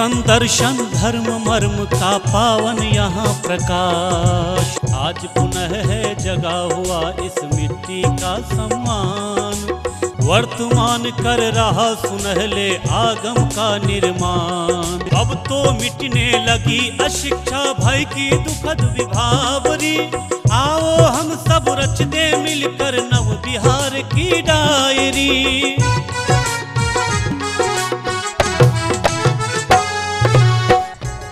तन दर्शन धर्म मर्म का पावन यहाँ प्रकाश। आज पुनः है जगा हुआ इस मिट्टी का सम्मान, वर्तमान कर रहा सुनहले आगम का निर्माण। अब तो मिटने लगी अशिक्षा भय की दुखद विभावरी, आओ हम सब रच दे मिलकर नव बिहार की डायरी।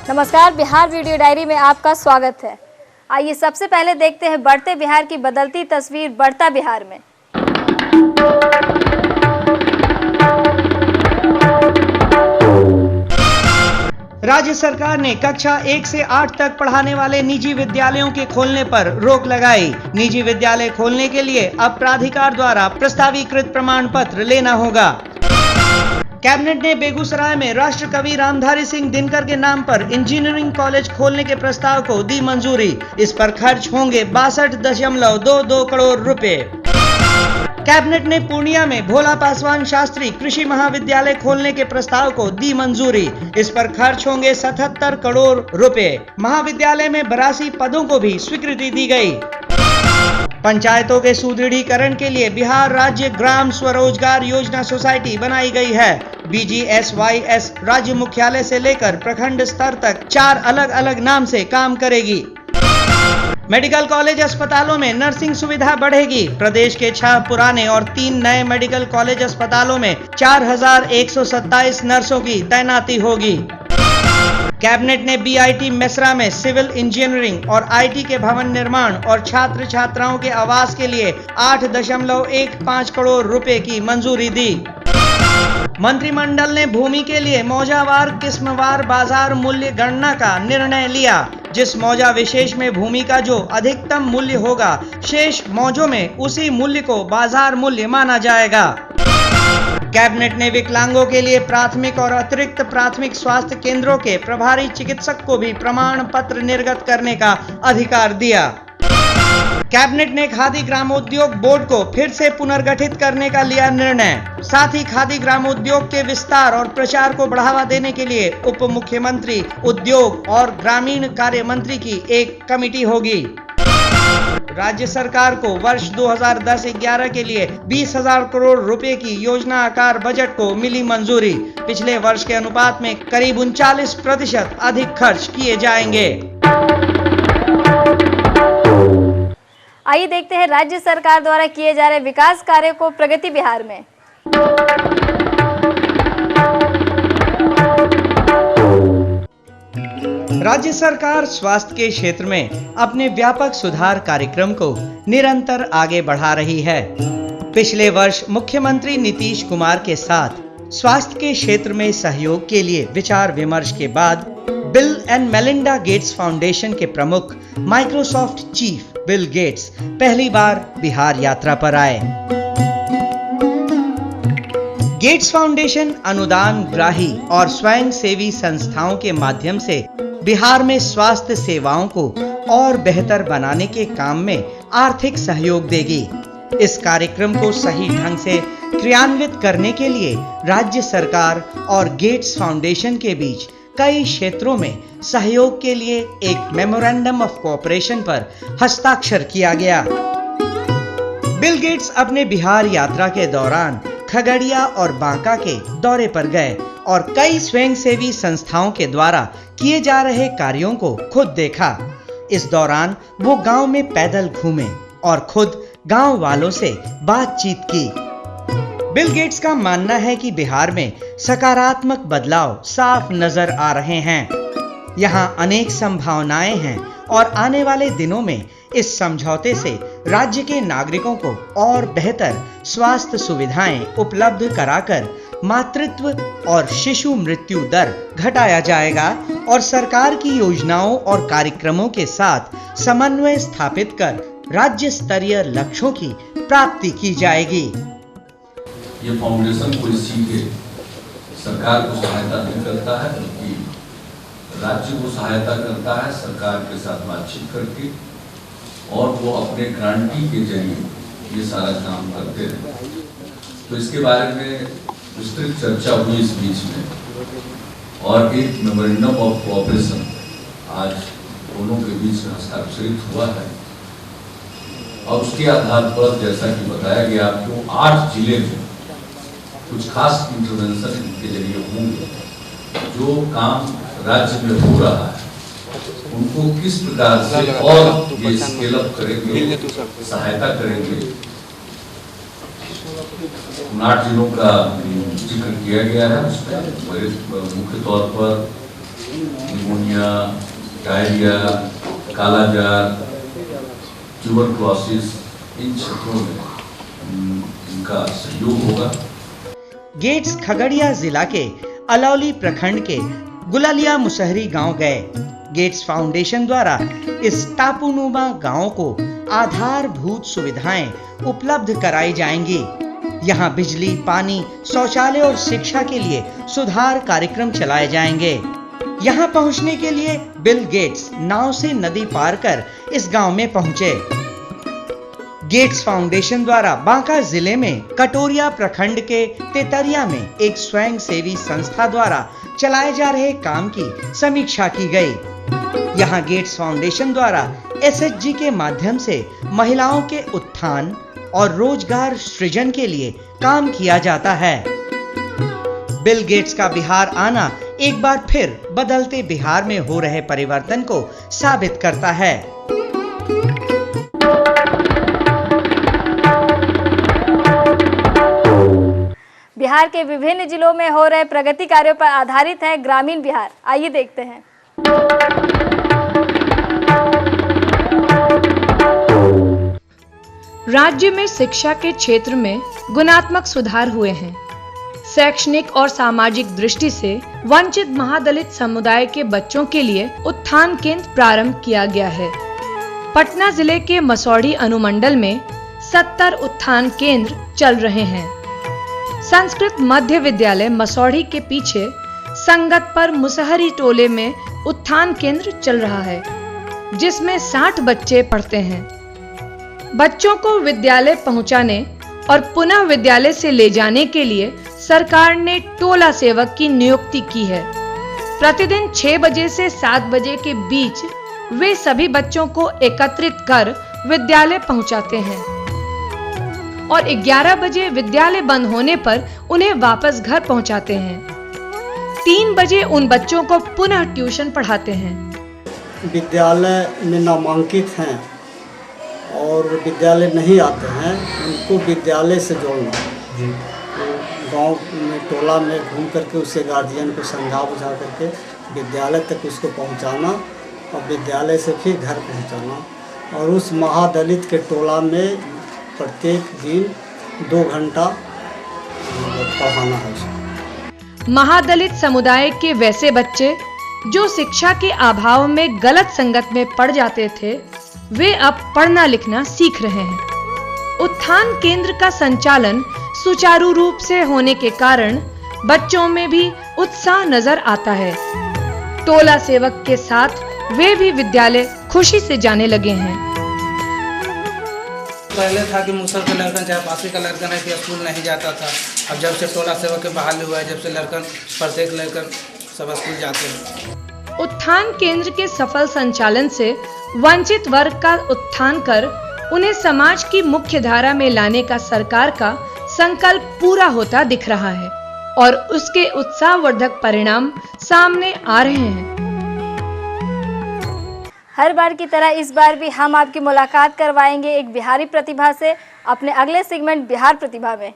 नमस्कार, बिहार वीडियो डायरी में आपका स्वागत है। आइए सबसे पहले देखते हैं बढ़ते बिहार की बदलती तस्वीर बढ़ता बिहार में। राज्य सरकार ने कक्षा 1 से 8 तक पढ़ाने वाले निजी विद्यालयों के खोलने पर रोक लगाई। निजी विद्यालय खोलने के लिए अब प्राधिकार द्वारा प्रस्तावीकृत प्रमाण पत्र लेना होगा। कैबिनेट ने बेगूसराय में राष्ट्र कवि रामधारी सिंह दिनकर के नाम पर इंजीनियरिंग कॉलेज खोलने के प्रस्ताव को दी मंजूरी। इस पर खर्च होंगे 62.22 करोड़ रुपए। कैबिनेट ने पूर्णिया में भोला पासवान शास्त्री कृषि महाविद्यालय खोलने के प्रस्ताव को दी मंजूरी। इस पर खर्च होंगे 77 करोड़ रुपए। महाविद्यालय में 82 पदों को भी स्वीकृति दी गई। पंचायतों के सुदृढ़ीकरण के लिए बिहार राज्य ग्राम स्वरोजगार योजना सोसाइटी बनाई गई है। BGSYS राज्य मुख्यालय से लेकर प्रखंड स्तर तक 4 अलग अलग नाम से काम करेगी। मेडिकल कॉलेज अस्पतालों में नर्सिंग सुविधा बढ़ेगी। प्रदेश के 6 पुराने और 3 नए मेडिकल कॉलेज अस्पतालों में 4127 नर्सों की तैनाती होगी। कैबिनेट ने BIT मेसरा में सिविल इंजीनियरिंग और IT के भवन निर्माण और छात्र छात्राओं के आवास के लिए 8.15 करोड़ रुपए की मंजूरी दी। मंत्रिमंडल ने भूमि के लिए मौजावार किस्मवार बाजार मूल्य गणना का निर्णय लिया। जिस मौजा विशेष में भूमि का जो अधिकतम मूल्य होगा, शेष मौजों में उसी मूल्य को बाजार मूल्य माना जाएगा। कैबिनेट ने विकलांगों के लिए प्राथमिक और अतिरिक्त प्राथमिक स्वास्थ्य केंद्रों के प्रभारी चिकित्सक को भी प्रमाण पत्र निर्गत करने का अधिकार दिया। कैबिनेट ने खादी ग्रामोद्योग बोर्ड को फिर से पुनर्गठित करने का लिया निर्णय। साथ ही खादी ग्रामोद्योग के विस्तार और प्रचार को बढ़ावा देने के लिए उप मुख्यमंत्री, उद्योग और ग्रामीण कार्य मंत्री की एक कमेटी होगी। राज्य सरकार को वर्ष 2010-11 के लिए 20,000 करोड़ रुपए की योजना आकार बजट को मिली मंजूरी। पिछले वर्ष के अनुपात में करीब 39% अधिक खर्च किए जाएंगे। आइए देखते हैं राज्य सरकार द्वारा किए जा रहे विकास कार्यों को प्रगति बिहार में। राज्य सरकार स्वास्थ्य के क्षेत्र में अपने व्यापक सुधार कार्यक्रम को निरंतर आगे बढ़ा रही है। पिछले वर्ष मुख्यमंत्री नीतीश कुमार के साथ स्वास्थ्य के क्षेत्र में सहयोग के लिए विचार विमर्श के बाद bill and Melinda Gates foundation के प्रमुख माइक्रोसॉफ्ट चीफ बिल गेट्स पहली बार बिहार यात्रा पर आए। गेट्स फाउंडेशन अनुदान ग्राही और स्वयं सेवी संस्थाओं के माध्यम से बिहार में स्वास्थ्य सेवाओं को और बेहतर बनाने के काम में आर्थिक सहयोग देगी। इस कार्यक्रम को सही ढंग से क्रियान्वित करने के लिए राज्य सरकार और गेट्स फाउंडेशन के बीच कई क्षेत्रों में सहयोग के लिए एक मेमोरेंडम ऑफ कोऑपरेशन पर हस्ताक्षर किया गया। बिल गेट्स अपने बिहार यात्रा के दौरान खगड़िया और बांका के दौरे पर गए और कई स्वयंसेवी संस्थाओं के द्वारा किए जा रहे कार्यों को खुद देखा। इस दौरान वो गांव में पैदल घूमे और खुद गांव वालों से बातचीत की। बिल गेट्स का मानना है कि बिहार में सकारात्मक बदलाव साफ नजर आ रहे हैं। यहाँ अनेक संभावनाएं हैं और आने वाले दिनों में इस समझौते से राज्य के नागरिकों को और बेहतर स्वास्थ्य सुविधाएं उपलब्ध कराकर मातृत्व और शिशु मृत्यु दर घटाया जाएगा और सरकार की योजनाओं और कार्यक्रमों के साथ समन्वय स्थापित कर राज्य स्तरीय लक्ष्यों की प्राप्ति की जाएगी। ये फाउंडेशन कोई सीधे सरकार को सहायता नहीं करता है, बल्कि राज्य को सहायता करता है सरकार के साथ बातचीत करके, और वो अपने ग्रांटी के जरिए ये सारा काम करते हैं। तो इसके बारे में विस्तृत चर्चा हुई इस बीच में और एक मेमोरेंडम ऑफ कोऑपरेशन आज दोनों के बीच में हस्ताक्षरित हुआ है। और उसके आधार पर जैसा कि बताया गया आपको 8 जिले में कुछ खास इंटरवेंशन इनके जरिए होंगे। जो काम राज्य में हो रहा है उनको किस प्रकार से और ये स्केल अप करेंगे, सहायता करेंगे। 8 जिलों का जिक्र किया गया है। उसमें मुख्य तौर पर निमोनिया, डायरिया, कालाजार, ट्यूबरक्लोसिस, इन क्षेत्रों में इनका सहयोग होगा। गेट्स खगड़िया जिला के अलौली प्रखंड के गुलालिया मुसहरी गांव गए। गेट्स फाउंडेशन द्वारा इस टापूनुमा गांव को आधारभूत सुविधाएं उपलब्ध कराई जाएंगी। यहां बिजली, पानी, शौचालय और शिक्षा के लिए सुधार कार्यक्रम चलाए जाएंगे। यहां पहुंचने के लिए बिल गेट्स नाव से नदी पार कर इस गांव में पहुंचे। गेट्स फाउंडेशन द्वारा बांका जिले में कटोरिया प्रखंड के तेतरिया में एक स्वयंसेवी संस्था द्वारा चलाए जा रहे काम की समीक्षा की गई। यहां गेट्स फाउंडेशन द्वारा एसएचजी के माध्यम से महिलाओं के उत्थान और रोजगार सृजन के लिए काम किया जाता है। बिल गेट्स का बिहार आना एक बार फिर बदलते बिहार में हो रहे परिवर्तन को साबित करता है। बिहार के विभिन्न जिलों में हो रहे प्रगति कार्यों पर आधारित है ग्रामीण बिहार। आइए देखते हैं। राज्य में शिक्षा के क्षेत्र में गुणात्मक सुधार हुए हैं। शैक्षणिक और सामाजिक दृष्टि से वंचित महादलित समुदाय के बच्चों के लिए उत्थान केंद्र प्रारंभ किया गया है। पटना जिले के मसौढ़ी अनुमंडल में 70 उत्थान केंद्र चल रहे हैं। संस्कृत मध्य विद्यालय मसौढ़ी के पीछे संगत पर मुसहरी टोले में उत्थान केंद्र चल रहा है, जिसमें 60 बच्चे पढ़ते हैं। बच्चों को विद्यालय पहुंचाने और पुनः विद्यालय से ले जाने के लिए सरकार ने टोला सेवक की नियुक्ति की है। प्रतिदिन 6 बजे से 7 बजे के बीच वे सभी बच्चों को एकत्रित कर विद्यालय पहुंचाते हैं और 11 बजे विद्यालय बंद होने पर उन्हें वापस घर पहुंचाते हैं। 3 बजे उन बच्चों को पुनः ट्यूशन पढ़ाते हैं। विद्यालय में नामांकित हैं और विद्यालय नहीं आते हैं, उनको विद्यालय से जोड़ना। गांव में टोला में घूम करके उससे गार्जियन को समझा बुझा करके विद्यालय तक उसको पहुंचाना और विद्यालय से फिर घर पहुंचाना। और उस महादलित के टोला में प्रत्येक दिन 2 घंटा पढ़ाना है उसको। महादलित समुदाय के वैसे बच्चे जो शिक्षा के अभाव में गलत संगत में पड़ जाते थे, वे अब पढ़ना लिखना सीख रहे हैं। उत्थान केंद्र का संचालन सुचारू रूप से होने के कारण बच्चों में भी उत्साह नजर आता है। टोला सेवक के साथ वे भी विद्यालय खुशी से जाने लगे हैं। पहले था कि मुसर का लड़कन चाहे पासी का लड़कन है कि स्कूल नहीं जाता था। अब जब से टोला सेवक के बहाली हुआ है, जब से लड़कन प्रत्येक लड़कन सब स्कूल जाते हैं। उत्थान केंद्र के सफल संचालन से वंचित वर्ग का उत्थान कर उन्हें समाज की मुख्य धारा में लाने का सरकार का संकल्प पूरा होता दिख रहा है और उसके उत्साहवर्धक परिणाम सामने आ रहे हैं। हर बार की तरह इस बार भी हम आपकी मुलाकात करवाएंगे एक बिहारी प्रतिभा से अपने अगले सेगमेंट बिहार प्रतिभा में।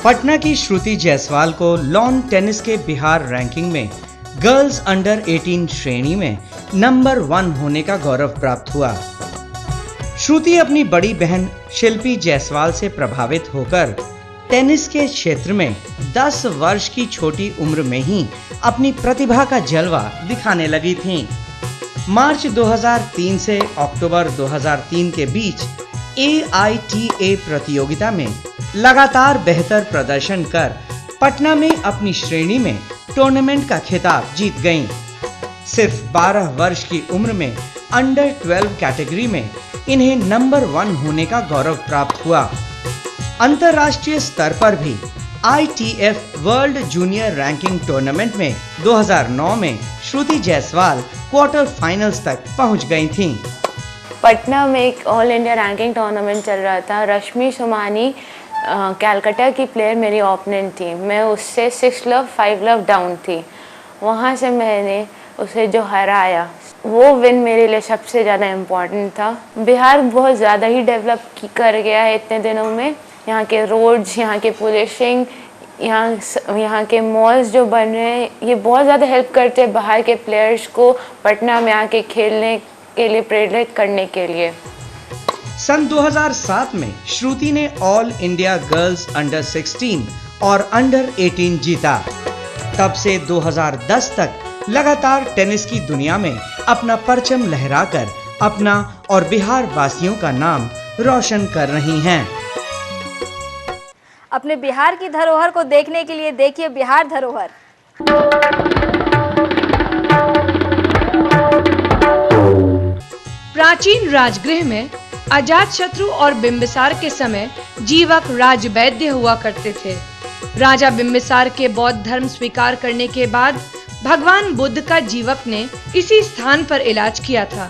पटना की श्रुति जायसवाल को लॉन टेनिस के बिहार रैंकिंग में गर्ल्स अंडर 18 श्रेणी में नंबर 1 होने का गौरव प्राप्त हुआ। श्रुति अपनी बड़ी बहन शिल्पी जायसवाल से प्रभावित होकर टेनिस के क्षेत्र में 10 वर्ष की छोटी उम्र में ही अपनी प्रतिभा का जलवा दिखाने लगी थीं। मार्च 2003 से अक्टूबर 2003 के बीच AITA प्रतियोगिता में लगातार बेहतर प्रदर्शन कर पटना में अपनी श्रेणी में टूर्नामेंट का खिताब जीत गईं। सिर्फ 12 वर्ष की उम्र में अंडर 12 कैटेगरी में इन्हें नंबर 1 होने का गौरव प्राप्त हुआ। अंतर्राष्ट्रीय स्तर पर भी ITF world junior ranking tournament में 2009 में श्रुति जायसवाल क्वार्टर फाइनल्स तक पहुंच गई थीं। पटना में एक ऑल इंडिया रैंकिंग टूर्नामेंट चल रहा था। रश्मि सोमानी कलकत्ता की प्लेयर मेरी ओपोनेंट थी। मैं उससे 6 लव 5 लव डाउन थी। वहाँ से मैंने उसे जो हराया, वो विन मेरे लिए सबसे ज़्यादा इम्पोर्टेंट था। बिहार बहुत ज़्यादा ही डेवलप कर गया है इतने दिनों में। यहाँ के रोड्स, यहाँ के पुलिसिंग, यहाँ के मॉल्स जो बन रहे हैं, ये बहुत ज़्यादा हेल्प करते हैं बाहर के प्लेयर्स को पटना में आके खेलने के लिए प्रेरित करने के लिए। सन 2007 में श्रुति ने ऑल इंडिया गर्ल्स अंडर 16 और अंडर 18 जीता। तब से 2010 तक लगातार टेनिस की दुनिया में अपना परचम लहराकर अपना और बिहार वासियों का नाम रोशन कर रही हैं। अपने बिहार की धरोहर को देखने के लिए देखिए बिहार धरोहर। प्राचीन राजगृह में अजातशत्रु और बिंबिसार के समय जीवक राजवैद्य हुआ करते थे। राजा बिंबिसार के बौद्ध धर्म स्वीकार करने के बाद भगवान बुद्ध का जीवक ने इसी स्थान पर इलाज किया था।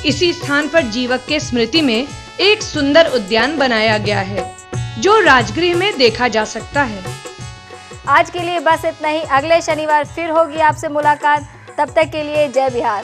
इसी स्थान पर जीवक के स्मृति में एक सुंदर उद्यान बनाया गया है, जो राजगृह में देखा जा सकता है। आज के लिए बस इतना ही। अगले शनिवार फिर होगी आपसे मुलाकात। तब तक के लिए जय बिहार।